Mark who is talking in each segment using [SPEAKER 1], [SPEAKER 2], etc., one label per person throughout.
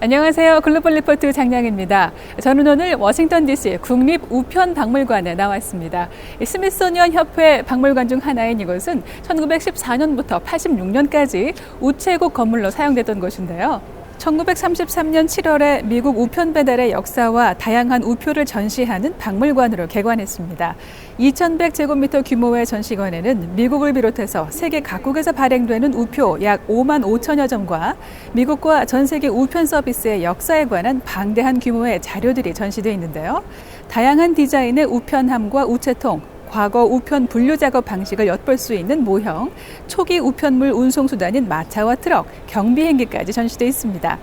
[SPEAKER 1] 안녕하세요. 글로벌 리포트 장량입니다. 저는 오늘 워싱턴 DC 국립우편박물관에 나왔습니다. 스미소니언 협회 박물관 중 하나인 이곳은 1914년부터 86년까지 우체국 건물로 사용되던 곳인데요. 1933년 7월에 미국 우편 배달의 역사와 다양한 우표를 전시하는 박물관으로 개관했습니다. 2100제곱미터 규모의 전시관에는 미국을 비롯해서 세계 각국에서 발행되는 우표 약 5만 5천여 점과 미국과 전 세계 우편 서비스의 역사에 관한 방대한 규모의 자료들이 전시되어 있는데요. 다양한 디자인의 우편함과 우체통, 과거 우편 분류 작업 방식을 엿볼 수 있는 모형, 초기 우편물 운송 수단인 마차와 트럭, 경비행기까지 전시되어 있습니다.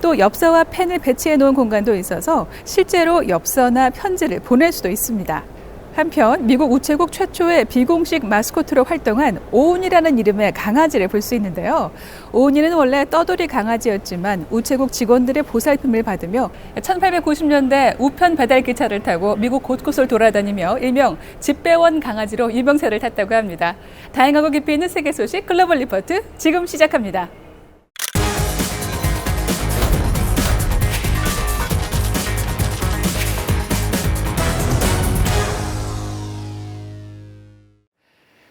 [SPEAKER 1] 또 엽서와 펜을 배치해 놓은 공간도 있어서 실제로 엽서나 편지를 보낼 수도 있습니다. 한편 미국 우체국 최초의 비공식 마스코트로 활동한 오운이라는 이름의 강아지를 볼 수 있는데요. 오운이는 원래 떠돌이 강아지였지만 우체국 직원들의 보살핌을 받으며 1890년대 우편 배달 기차를 타고 미국 곳곳을 돌아다니며 일명 집배원 강아지로 유명세를 탔다고 합니다. 다양하고 깊이 있는 세계 소식 글로벌 리포트 지금 시작합니다.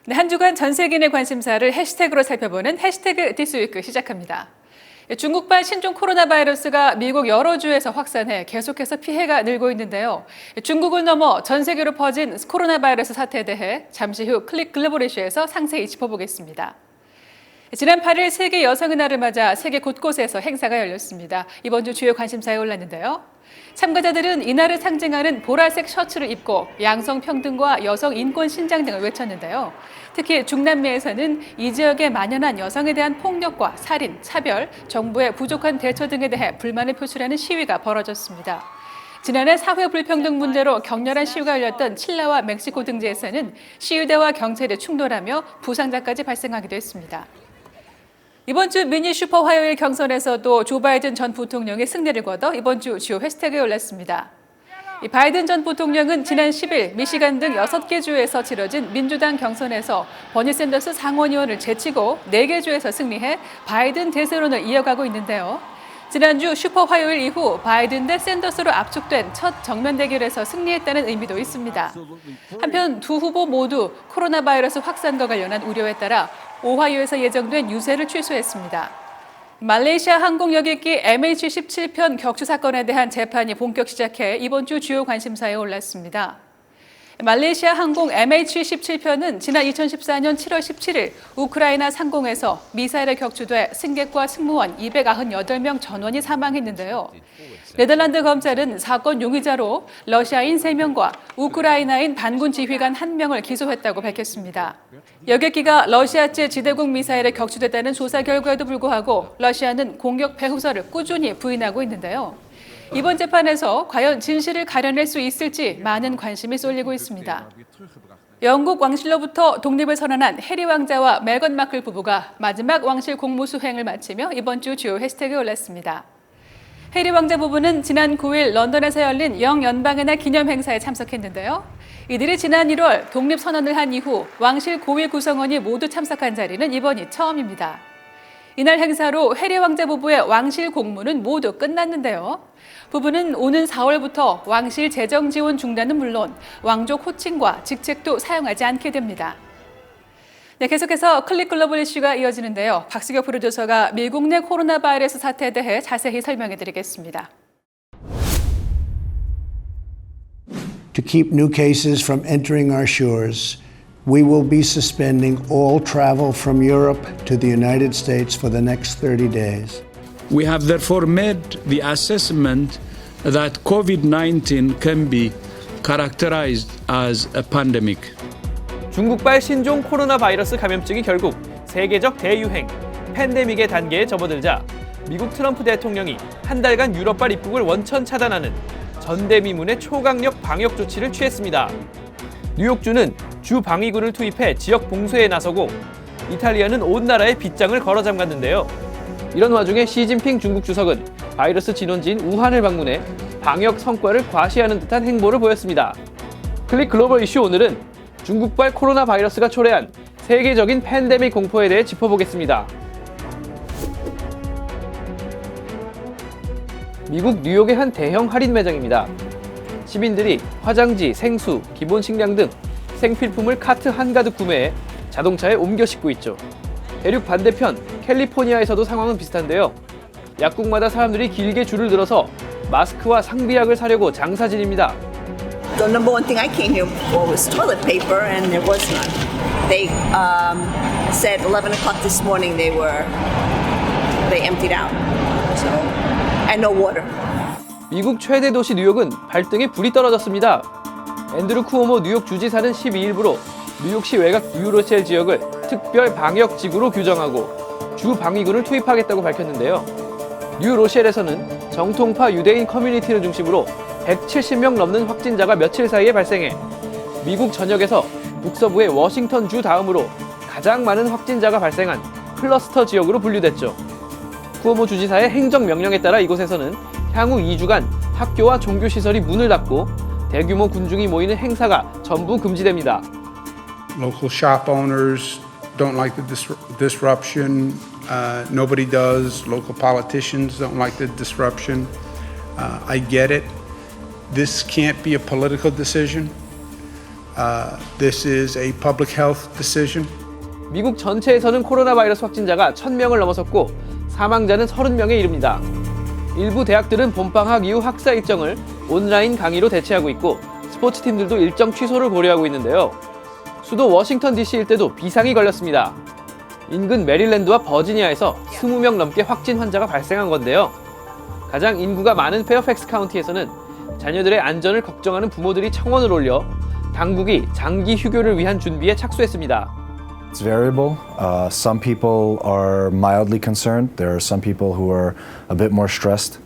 [SPEAKER 1] 네, 한 주간 전 세계인의 관심사를 해시태그로 살펴보는 해시태그 디스위크 시작합니다. 중국발 신종 코로나 바이러스가 미국 여러 주에서 확산해 계속해서 피해가 늘고 있는데요. 중국을 넘어 전 세계로 퍼진 코로나 바이러스 사태에 대해 잠시 후 클릭 글로벌 이슈에서 상세히 짚어보겠습니다. 지난 8일 세계 여성의 날을 맞아 세계 곳곳에서 행사가 열렸습니다. 이번 주 주요 관심사에 올랐는데요. 참가자들은 이날을 상징하는 보라색 셔츠를 입고 양성평등과 여성 인권 신장 등을 외쳤는데요. 특히 중남미에서는 이 지역에 만연한 여성에 대한 폭력과 살인, 차별, 정부의 부족한 대처 등에 대해 불만을 표출하는 시위가 벌어졌습니다. 지난해 사회 불평등 문제로 격렬한 시위가 열렸던 칠레와 멕시코 등지에서는 시위대와 경찰이 충돌하며 부상자까지 발생하기도 했습니다. 이번 주 미니 슈퍼 화요일 경선에서도 조 바이든 전 부통령의 승리를 거둬 이번 주 주요 해시태그에 올랐습니다. 바이든 전 부통령은 지난 10일 미시간 등 6개 주에서 치러진 민주당 경선에서 버니 샌더스 상원의원을 제치고 4개 주에서 승리해 바이든 대세론을 이어가고 있는데요. 지난주 슈퍼 화요일 이후 바이든 대 샌더스로 압축된 첫 정면 대결에서 승리했다는 의미도 있습니다. 한편 두 후보 모두 코로나 바이러스 확산과 관련한 우려에 따라 오하이오에서 예정된 유세를 취소했습니다. 말레이시아 항공 여객기 MH17편 격추 사건에 대한 재판이 본격 시작해 이번 주 주요 관심사에 올랐습니다. 말레이시아 항공 MH17편은 지난 2014년 7월 17일 우크라이나 상공에서 미사일에 격추돼 승객과 승무원 298명 전원이 사망했는데요. 네덜란드 검찰은 사건 용의자로 러시아인 3명과 우크라이나인 반군 지휘관 1명을 기소했다고 밝혔습니다. 여객기가 러시아제 지대공 미사일에 격추됐다는 조사 결과에도 불구하고 러시아는 공격 배후설을 꾸준히 부인하고 있는데요. 이번 재판에서 과연 진실을 가려낼 수 있을지 많은 관심이 쏠리고 있습니다. 영국 왕실로부터 독립을 선언한 해리 왕자와 메건 마클 부부가 마지막 왕실 공무 수행을 마치며 이번 주 주요 해시태그에 올랐습니다. 해리 왕자 부부는 지난 9일 런던에서 열린 영연방의 날 기념 행사에 참석했는데요. 이들이 지난 1월 독립선언을 한 이후 왕실 고위 구성원이 모두 참석한 자리는 이번이 처음입니다. 이날 행사로 해리 왕자 부부의 왕실 공무는 모두 끝났는데요. 부부는 오는 4월부터 왕실 재정 지원 중단은 물론 왕족 호칭과 직책도 사용하지 않게 됩니다. 네, 계속해서 클릭 글로벌 이슈가 이어지는데요. 박수경 프로듀서가 미국 내 코로나 바이러스 사태에 대해 자세히 설명해 드리겠습니다.
[SPEAKER 2] To keep new cases from entering our shores, we will be suspending all travel from Europe to the United States for the next 30 days.
[SPEAKER 3] We have therefore made the assessment that COVID-19 can be characterized as a pandemic.
[SPEAKER 4] 중국발 신종 코로나 바이러스 감염증이 결국 세계적 대유행, 팬데믹의 단계에 접어들자 미국 트럼프 대통령이 한 달간 유럽발 입국을 원천 차단하는 전대미문의 초강력 방역 조치를 취했습니다. 뉴욕주는 주 방위군을 투입해 지역 봉쇄에 나서고 이탈리아는 온 나라에 빗장을 걸어 잠갔는데요. 이런 와중에 시진핑 중국 주석은 바이러스 진원지인 우한을 방문해 방역 성과를 과시하는 듯한 행보를 보였습니다. 클릭 글로벌 이슈 오늘은 중국발 코로나 바이러스가 초래한 세계적인 팬데믹 공포에 대해 짚어보겠습니다. 미국 뉴욕의 한 대형 할인 매장입니다. 시민들이 화장지, 생수, 기본 식량 등 생필품을 카트 한가득 구매해 자동차에 옮겨 싣고 있죠. 대륙 반대편 캘리포니아에서도 상황은 비슷한데요. 약국마다 사람들이 길게 줄을 들어서 마스크와 상비약을 사려고 장사진입니다.
[SPEAKER 5] The number one thing I came here for was toilet paper, and there was none. They said 11 o'clock this morning they emptied out. So, and no water.
[SPEAKER 4] 미국 최대 도시 뉴욕은 발등에 불이 떨어졌습니다. 앤드루 쿠오모 뉴욕 주지사는 12일부로 뉴욕시 외곽 뉴로첼 지역을 특별 방역 지구로 규정하고 주 방위군을 투입하겠다고 밝혔는데요. 뉴로첼에서는 정통파 유대인 커뮤니티를 중심으로 170명 넘는 확진자가 며칠 사이에 발생해 미국 전역에서 북서부의 워싱턴 주 다음으로 가장 많은 확진자가 발생한 클러스터 지역으로 분류됐죠. 쿠오모 주지사의 행정명령에 따라 이곳에서는 향후 2주간 학교와 종교시설이 문을 닫고 대규모 군중이 모이는 행사가 전부 금지됩니다.
[SPEAKER 6] Local shop owners don't like the disruption. Nobody does. Local politicians don't like the disruption. I get it. This can't be a political decision. This is a public health decision.
[SPEAKER 4] 미국 전체에서는 코로나 바이러스 확진자가 1,000명을 넘어섰고 사망자는 30명에 이릅니다. 일부 대학들은 봄방학 이후 학사 일정을 온라인 강의로 대체하고 있고 스포츠팀들도 일정 취소를 고려하고 있는데요. 수도 워싱턴 DC 일대도 비상이 걸렸습니다. 인근 메릴랜드와 버지니아에서 20명 넘게 확진 환자가 발생한 건데요. 가장 인구가 많은 페어팩스 카운티에서는 자녀들의 안전을 걱정하는 부모들이 청원을 올려 당국이 장기 휴교를 위한 준비에 착수했습니다.
[SPEAKER 7] It's variable. Some people are mildly concerned. There are some people who are a bit more stressed,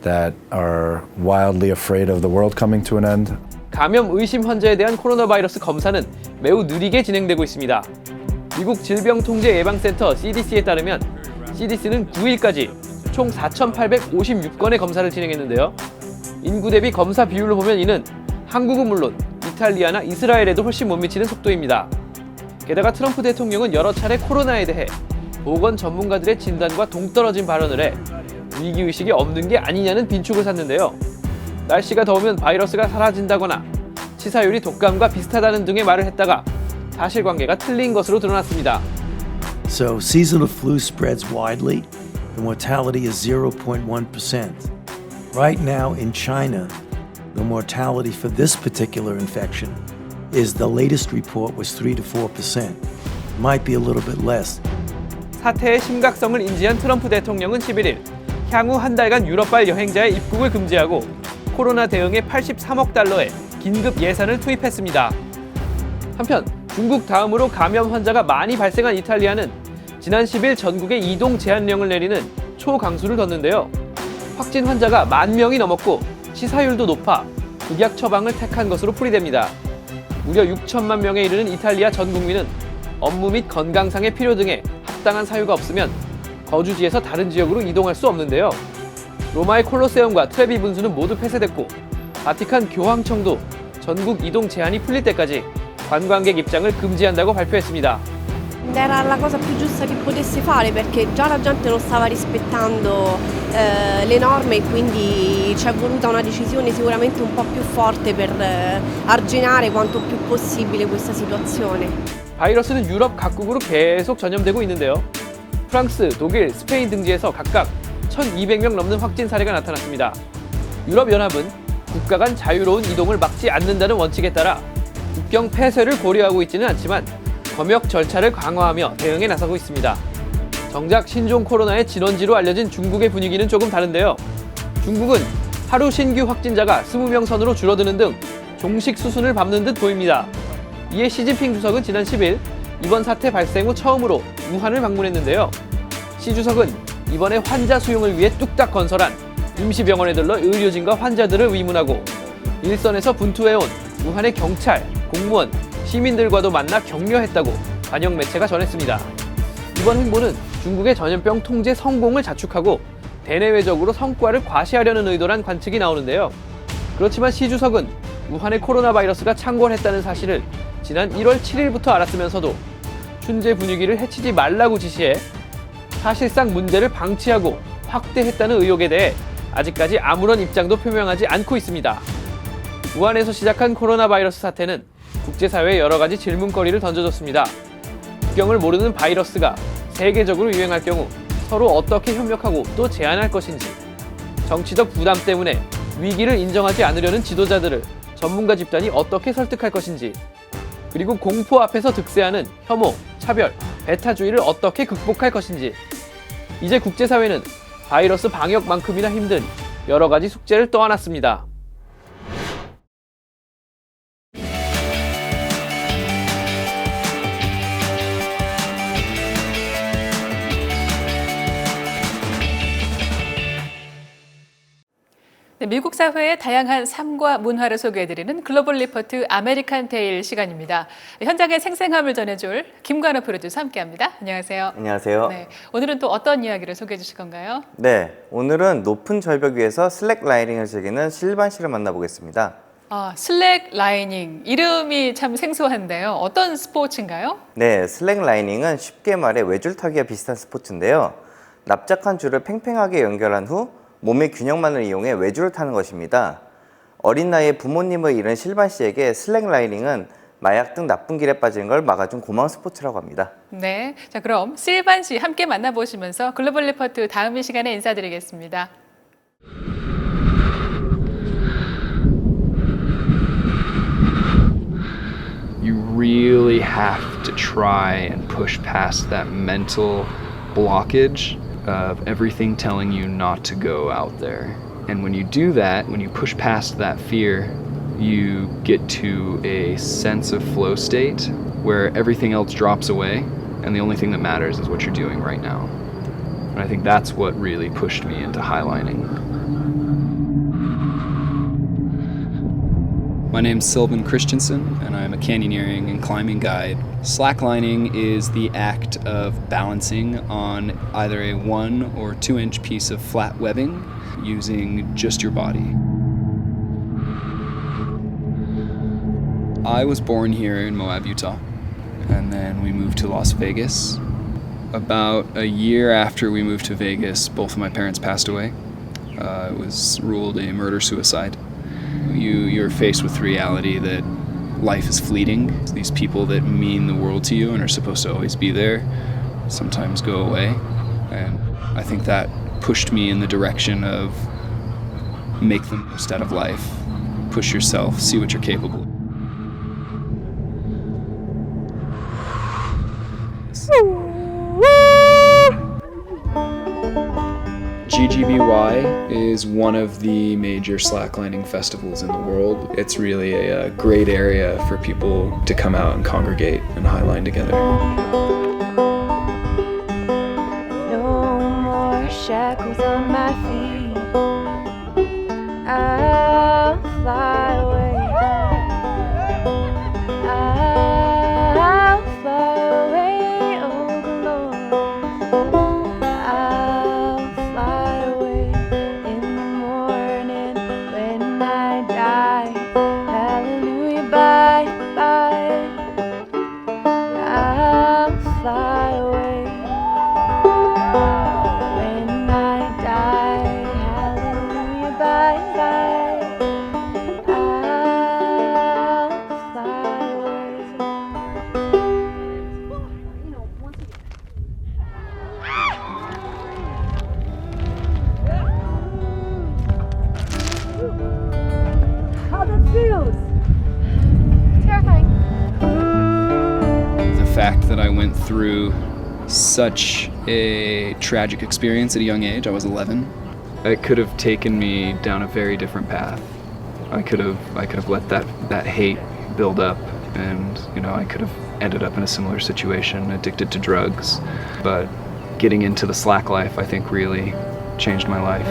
[SPEAKER 7] that are wildly afraid of the world coming to an end.
[SPEAKER 4] 감염 의심 환자에 대한 코로나 바이러스 검사는 매우 느리게 진행되고 있습니다. 미국 질병통제예방센터 CDC에 따르면 CDC는 9일까지 총 4,856건의 검사를 진행했는데요. 인구 대비 검사 비율로 보면 이는 한국은 물론 이탈리아나 이스라엘에도 훨씬 못 미치는 속도입니다. 게다가 트럼프 대통령은 여러 차례 코로나에 대해 보건 전문가들의 진단과 동떨어진 발언을 해 위기의식이 없는 게 아니냐는 빈축을 샀는데요. 날씨가 더우면 바이러스가 사라진다거나 치사율이 독감과 비슷하다는 등의 말을 했다가 사실관계가 틀린 것으로 드러났습니다.
[SPEAKER 8] So seasonal flu spreads widely. The mortality is 0.1%. Right now in China, the mortality for this particular infection is the latest report was 3 to 4%. Might be a little bit less.
[SPEAKER 4] 사태의 심각성을 인지한 트럼프 대통령은 11일 향후 한 달간 유럽발 여행자의 입국을 금지하고 코로나 대응에 83억 달러의 긴급 예산을 투입했습니다. 한편 중국 다음으로 감염 환자가 많이 발생한 이탈리아는 지난 10일 전국에 이동 제한령을 내리는 초강수를 뒀는데요. 확진 환자가 10,000명이 넘었고 치사율도 높아 극약 처방을 택한 것으로 풀이됩니다. 무려 6천만 명에 이르는 이탈리아 전 국민은 업무 및 건강상의 필요 등의 합당한 사유가 없으면 거주지에서 다른 지역으로 이동할 수 없는데요. 로마의 콜로세움과 트레비 분수는 모두 폐쇄됐고 바티칸 교황청도 전국 이동 제한이 풀릴 때까지 관광객 입장을 금지한다고 발표했습니다.
[SPEAKER 9] Era la cosa più giusta che potessi fare perché già la gente non stava rispettando le norme e quindi ci è voluta una decisione sicuramente un po' più forte per arginare quanto più possibile questa situazione.
[SPEAKER 4] 바이러스는 유럽 각국으로 계속 전염되고 있는데요. 프랑스, 독일, 스페인 등지에서 각각 1,200명 넘는 확진 사례가 나타났습니다. 유럽연합은 국가 간 자유로운 이동을 막지 않는다는 원칙에 따라 국경 폐쇄를 고려하고 있지는 않지만 검역 절차를 강화하며 대응에 나서고 있습니다. 정작 신종 코로나의 진원지로 알려진 중국의 분위기는 조금 다른데요. 중국은 하루 신규 확진자가 20명 선으로 줄어드는 등 종식 수순을 밟는 듯 보입니다. 이에 시진핑 주석은 지난 10일 이번 사태 발생 후 처음으로 우한을 방문했는데요. 시 주석은 이번에 환자 수용을 위해 뚝딱 건설한 임시병원에 들러 의료진과 환자들을 위문하고 일선에서 분투해온 우한의 경찰, 공무원, 시민들과도 만나 격려했다고 관영 매체가 전했습니다. 이번 행보는 중국의 전염병 통제 성공을 자축하고 대내외적으로 성과를 과시하려는 의도란 관측이 나오는데요. 그렇지만 시 주석은 우한의 코로나 바이러스가 창궐했다는 사실을 지난 1월 7일부터 알았으면서도 춘제 분위기를 해치지 말라고 지시해 사실상 문제를 방치하고 확대했다는 의혹에 대해 아직까지 아무런 입장도 표명하지 않고 있습니다. 우한에서 시작한 코로나 바이러스 사태는 국제사회에 여러 가지 질문거리를 던져줬습니다. 국경을 모르는 바이러스가 세계적으로 유행할 경우 서로 어떻게 협력하고 또 제한할 것인지, 정치적 부담 때문에 위기를 인정하지 않으려는 지도자들을 전문가 집단이 어떻게 설득할 것인지, 그리고 공포 앞에서 득세하는 혐오, 차별, 배타주의를 어떻게 극복할 것인지, 이제 국제사회는 바이러스 방역만큼이나 힘든 여러 가지 숙제를 떠안았습니다.
[SPEAKER 1] 네, 미국 사회의 다양한 삶과 문화를 소개해드리는 글로벌 리포트 아메리칸 데일 시간입니다. 현장의 생생함을 전해줄 김관우 프로듀서 함께합니다. 안녕하세요.
[SPEAKER 10] 안녕하세요.
[SPEAKER 1] 네, 오늘은 또 어떤 이야기를 소개해 주실 건가요?
[SPEAKER 10] 네, 오늘은 높은 절벽 위에서 슬랙 라이닝을 즐기는 실반 씨를 만나보겠습니다.
[SPEAKER 1] 슬랙 라이닝, 이름이 참 생소한데요. 어떤 스포츠인가요?
[SPEAKER 10] 네, 슬랙 라이닝은 쉽게 말해 외줄 타기와 비슷한 스포츠인데요. 납작한 줄을 팽팽하게 연결한 후 몸의 균형만을 이용해 외줄을 타는 것입니다. 어린 나이에 부모님을 잃은 실반 씨에게 슬랙 라이닝은 마약 등 나쁜 길에 빠지는 걸 막아준 고마운 스포츠라고 합니다.
[SPEAKER 1] 네, 자 그럼 실반 씨 함께 만나보시면서 글로벌 리포트 다음 이 시간에 인사드리겠습니다.
[SPEAKER 11] You really have to try and push past that mental blockage of everything telling you not to go out there. And when you do that, when you push past that fear, you get to a sense of flow state where everything else drops away and the only thing that matters is what you're doing right now. And I think that's what really pushed me into highlining. My name's Sylvan Christensen, and I'm a canyoneering and climbing guide. Slacklining is the act of balancing on either a 1 or 2 inch piece of flat webbing using just your body. I was born here in Moab, Utah, and then we moved to Las Vegas. About a year after we moved to Vegas, both of my parents passed away. It was ruled a murder-suicide. You're faced with the reality that life is fleeting. These people that mean the world to you and are supposed to always be there sometimes go away. And I think that pushed me in the direction of make the most out of life, push yourself, see what you're capable of. GGBY is one of the major slacklining festivals in the world. It's really a great area for people to come out and congregate and highline together.
[SPEAKER 12] No more shackles on my feet. I'll fly away. I'll fly away, oh Lord. I'll fly away in the morning when I die. Hallelujah, bye, bye. I'll fly away when I die. Hallelujah, bye, bye. I'll fly away. How that feels? Terrifying.
[SPEAKER 11] The fact that I went through such a tragic experience at a young age, I was 11, it could have taken me down a very different path. I could have let that hate build up, and I could have ended up in a similar situation, addicted to drugs. But getting into the slack life, I think, really changed my life.